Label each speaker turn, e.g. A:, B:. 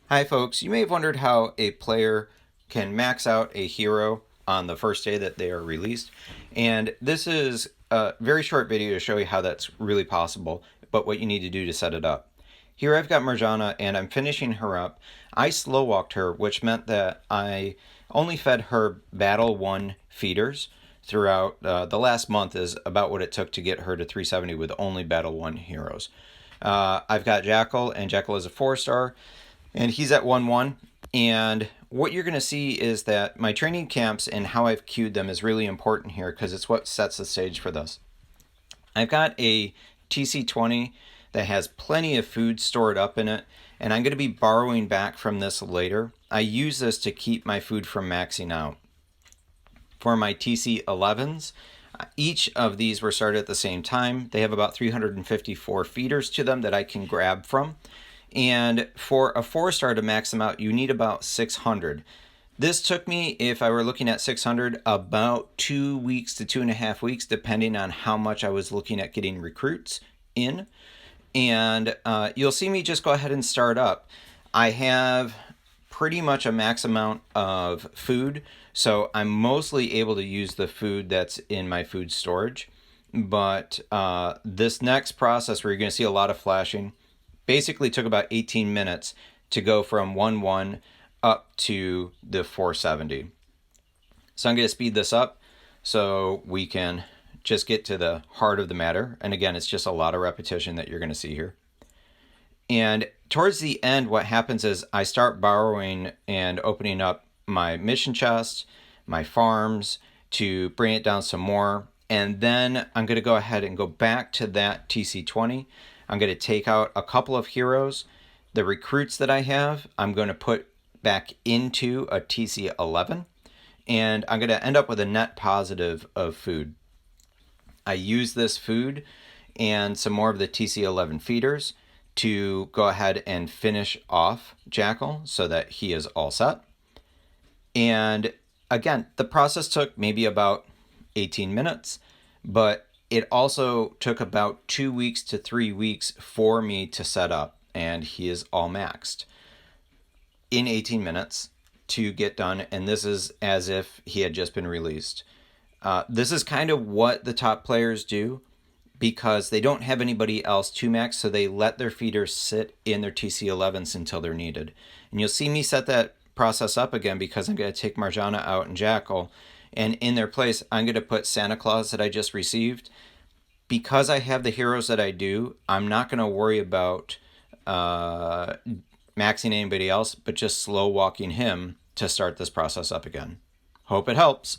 A: Hi folks, you may have wondered how a player can max out a hero on the first day that they are released, and this is a very short video to show you how that's really possible, but what you need to do to set it up. Here I've got Marjana and I'm finishing her up. I slow walked her, which meant that I only fed her Battle 1 feeders throughout the last month is about what it took to get her to 370 with only Battle 1 heroes. I've got Jackal, and Jackal is a 4-star, and he's at 1-1. And what you're going to see is that my training camps and how I've queued them is really important here because it's what sets the stage for this. I've got a TC20 that has plenty of food stored up in it, and I'm going to be borrowing back from this later. I use this to keep my food from maxing out. For my TC11s, each of these were started at the same time. They have about 354 feeders to them that I can grab from. And for a 4-star to max them out, you need about 600. This took me, if I were looking at 600, about 2 weeks to 2.5 weeks, depending on how much I was looking at getting recruits in. And you'll see me just go ahead and start up. I have pretty much a max amount of food, so I'm mostly able to use the food that's in my food storage. But this next process where you're going to see a lot of flashing basically took about 18 minutes to go from 1-1 up to the 470. So I'm going to speed this up so we can just get to the heart of the matter. And again, it's just a lot of repetition that you're going to see here. And towards the end, what happens is I start borrowing and opening up my mission chests, my farms, to bring it down some more. And then I'm going to go ahead and go back to that TC20. I'm going to take out a couple of heroes. The recruits that I have, I'm going to put back into a TC11. And I'm going to end up with a net positive of food. I use this food and some more of the TC11 feeders to go ahead and finish off Jackal so that he is all set. And again, the process took maybe about 18 minutes, but it also took about 2 weeks to 3 weeks for me to set up, and he is all maxed in 18 minutes to get done, and this is as if he had just been released. This is kind of what the top players do because they don't have anybody else to max, so they let their feeders sit in their TC11s until they're needed. And you'll see me set that process up again because I'm going to take Marjana out and Jackal, and in their place, I'm going to put Santa Claus that I just received. Because I have the heroes that I do, I'm not going to worry about maxing anybody else, but just slow walking him to start this process up again. Hope it helps.